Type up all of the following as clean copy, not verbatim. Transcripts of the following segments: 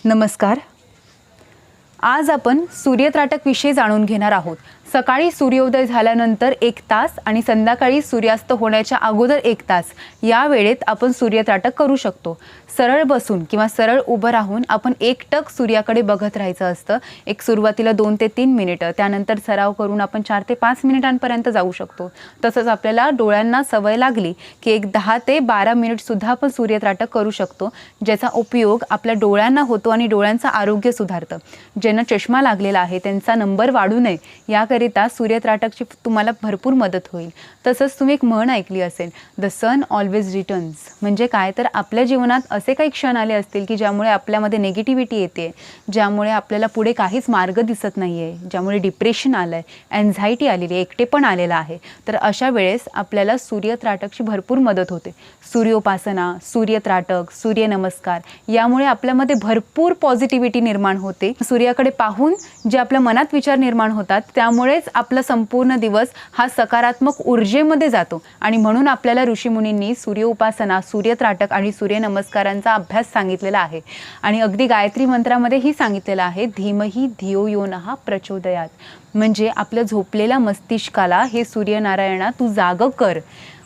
नमस्कार. आज आपण सूर्यत्राटक विषयी जाणून घेणार आहोत. सकाळी सूर्योदय झाल्यानंतर 1 तास आणि संध्याकाळी सूर्यास्त होण्याच्या अगोदर 1 तास या वेळेत आपण सूर्यत्राटक करू शकतो. सरळ बसून किंवा सरळ उभं राहून आपण एकटक सूर्याकडे बघत राहायचं असतं. एक सुरुवातीला 2 ते 3 मिनिटं, त्यानंतर सराव करून आपण 4 ते 5 मिनिटांपर्यंत जाऊ शकतो. तसंच आपल्याला डोळ्यांना सवय लागली की एक 10 ते 12 मिनिट सुद्धा आपण सूर्यत्राटक करू शकतो, ज्याचा उपयोग आपल्या डोळ्यांना होतो आणि डोळ्यांचं आरोग्य सुधारतं. ज्यांना चष्मा लागलेला आहे त्यांचा नंबर वाढू नये याकरिता सूर्यत्राटकची तुम्हाला भरपूर मदत होईल. तसंच तुम्ही एक म्हण ऐकली असेल, द सन ऑलवेज रिटर्न्स. म्हणजे काय तर आपल्या जीवनात असे काही क्षण आले असतील की ज्यामुळे आपल्यामध्ये नेगेटिव्हिटी येते, ज्यामुळे आपल्याला पुढे काहीच मार्ग दिसत नाही आहे, ज्यामुळे डिप्रेशन आलं आहे, अँझायटी आलेली आहे, एकटेपण आलेलं आहे. तर अशा वेळेस आपल्याला सूर्यत्राटकची भरपूर मदत होते. सूर्योपासना, सूर्यत्राटक, सूर्यनमस्कार यामुळे आपल्यामध्ये भरपूर पॉझिटिव्हिटी निर्माण होते. सूर्याकडे पाहून जे आपल्या मनात विचार निर्माण होतात त्यामुळेच आपला संपूर्ण दिवस हा सकारात्मक ऊर्जेमध्ये जातो. आणि म्हणून आपल्याला ऋषीमुनींनी सूर्योपासना, सूर्यत्राटक आणि सूर्यनमस्कारांचा अभ्यास सांगितलेला आहे. आणि अगदी गायत्री मंत्रामध्येही सांगितलेलं आहे, धीमहि धियो यो नः प्रचोदयात. म्हणजे आपल्या झोपलेल्या मस्तिष्काला हे सूर्यनारायणा तू जाग कर.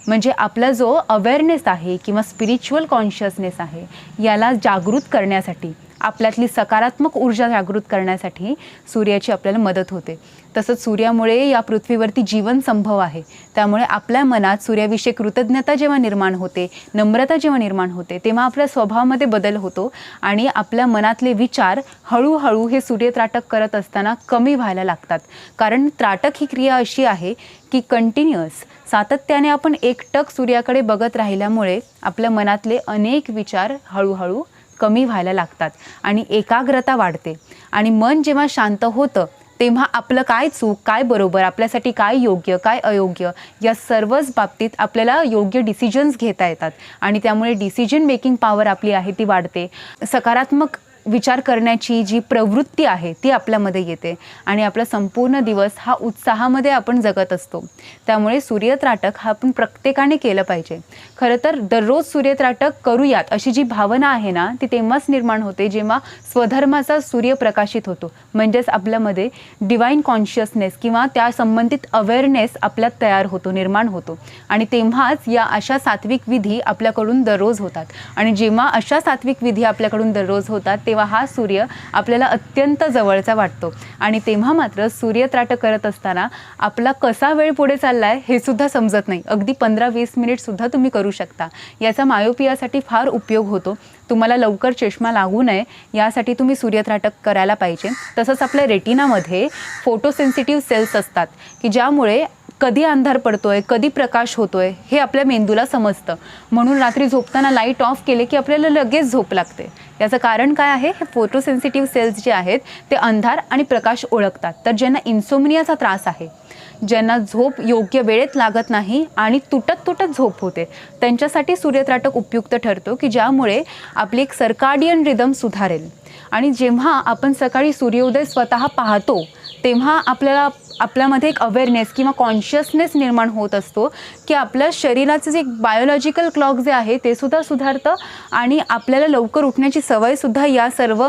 म्हणजे आपला जो अवेअरनेस आहे किंवा स्पिरिच्युअल कॉन्शियसनेस आहे याला जागृत करण्यासाठी, आपल्यातली सकारात्मक ऊर्जा जागृत करण्यासाठी सूर्याची आपल्याला मदत होते. तसंच सूर्यामुळे या पृथ्वीवरती जीवन संभव आहे. त्यामुळे आपल्या मनात सूर्याविषयी कृतज्ञता जेव्हा निर्माण होते, नम्रता जेव्हा निर्माण होते, तेव्हा आपल्या स्वभावामध्ये बदल होतो आणि आपल्या मनातले विचार हळूहळू हे सूर्यत्राटक करत असताना कमी व्हायला लागतात. कारण त्राटक ही क्रिया अशी आहे की कंटिन्युअस सातत्याने आपण एकटक सूर्याकडे बघत राहिल्यामुळे आपल्या मनातले अनेक विचार हळूहळू कमी व्हायला लागतात आणि एकाग्रता वाढते. आणि मन जेव्हा शांत होतं तेव्हा आपलं काय चूक, काय बरोबर, आपल्यासाठी काय योग्य, काय अयोग्य या सर्वच बाबतीत आपल्याला योग्य डिसिजन्स घेता येतात. आणि त्यामुळे डिसिजन मेकिंग पॉवर आपली आहे ती वाढते. सकारात्मक विचार करण्याची जी प्रवृत्ती आहे ती आपल्यामध्ये येते आणि आपला संपूर्ण दिवस हा उत्साहामध्ये आपण जगत असतो. त्यामुळे सूर्यत्राटक हा आपण प्रत्येकाने केलं पाहिजे. खरं तर दररोज सूर्यत्राटक करूयात अशी जी भावना आहे ना ती तेव्हाच निर्माण होते जेव्हा स्वधर्माचा सूर्य प्रकाशित होतो. म्हणजेच आपल्यामध्ये डिवाइन कॉन्शियसनेस किंवा त्या संबंधित अवेअरनेस आपल्यात तयार होतो, निर्माण होतो. आणि तेव्हाच या अशा सात्विक विधी आपल्याकडून दररोज होतात. आणि जेव्हा अशा सात्विक विधी आपल्याकडून दररोज होतात तेव्हा हा सूर्य आपल्याला अत्यंत जवळचा वाटतो. आणि तेव्हा मात्र सूर्यत्राटक करत असताना आपला कसा वेळ पुढे चाललाय हे सुद्धा समजत नाही. अगदी 15-20 मिनिट सुद्धा तुम्ही करू शकता. याचा मायोपियासाठी फार उपयोग होतो. तुम्हाला लवकर चष्मा लागू नये यासाठी तुम्ही सूर्यत्राटक करायला पाहिजे. तसंच आपल्या रेटिनामध्ये फोटोसेन्सिटिव्ह सेल्स असतात की ज्यामुळे कधी अंधार पडतोय, कधी प्रकाश होतोय हे आपल्या मेंदूला समजतं. म्हणून रात्री झोपताना लाईट ऑफ केले की आपल्याला लगेच झोप लागते. याचं कारण काय आहे? हे फोटोसेन्सिटिव्ह सेल्स जे आहेत ते अंधार आणि प्रकाश ओळखतात. तर ज्यांना इन्सोमनियाचा त्रास आहे, ज्यांना झोप योग्य वेळेत लागत नाही आणि तुटत झोप होते, त्यांच्यासाठी सूर्यत्राटक उपयुक्त ठरतो की ज्यामुळे आपली एक सर्काडियन रिदम सुधारेल. आणि जेव्हा आपण सकाळी सूर्योदय स्वतः पाहतो तेव्हा आपल्यामध्ये एक अवेअरनेस किंवा कॉन्शियसनेस निर्माण होत असतो की आपल्या शरीराचं जे बायोलॉजिकल क्लॉक जे आहे ते सुद्धा सुधारतं आणि आपल्याला लवकर उठण्याची सवयसुद्धा या सर्व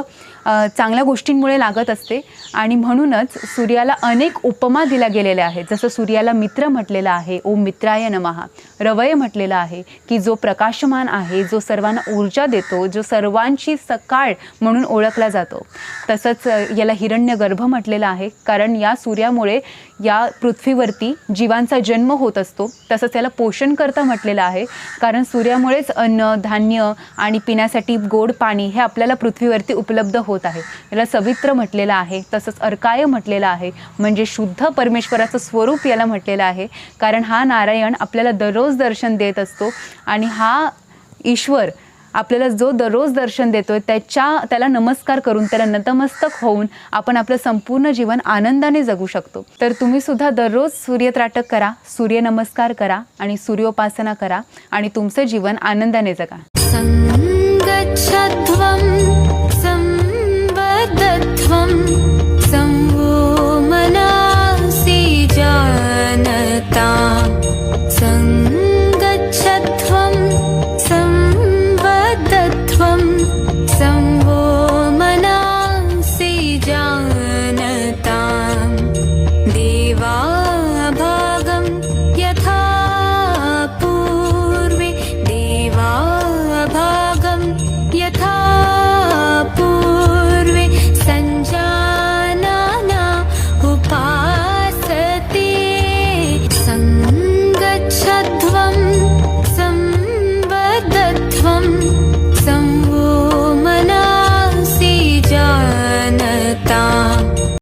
चांगल्या गोष्टींमुळे लागत असते. आणि म्हणूनच सूर्याला अनेक उपमा दिल्या गेलेल्या आहेत. जसं सूर्याला मित्र म्हटलेलं आहे, ओम मित्राय नमः. रवय म्हटलेलं आहे की जो प्रकाशमान आहे, जो सर्वांना ऊर्जा देतो, जो सर्वांची सकाळ म्हणून ओळखला जातो. तसंच याला हिरण्यगर्भ म्हटलेलं आहे कारण या सूर्यामुळे या पृथ्वीवरती जीवांचा जन्म होत असतो. तसंच याला पोषणकर्ता म्हटलेलं आहे कारण सूर्यामुळेच अन्न, धान्य आणि पिण्यासाठी गोड पाणी हे आपल्याला पृथ्वीवरती उपलब्ध होत आहे. याला सवित्र म्हटलेलं आहे. तसंच अर्काय म्हटलेलं आहे म्हणजे शुद्ध परमेश्वराचं स्वरूप याला म्हटलेलं आहे कारण हा नारायण आपल्याला दररोज दर्शन देत असतो. आणि हा ईश्वर आपल्याला जो दररोज दर्शन देतोय त्याला नमस्कार करून, त्याला नतमस्तक होऊन आपण आपलं संपूर्ण जीवन आनंदाने जगू शकतो. तर तुम्ही सुद्धा दररोज सूर्यत्राटक करा, सूर्यनमस्कार करा आणि सूर्योपासना करा आणि तुमचं जीवन आनंदाने जगा.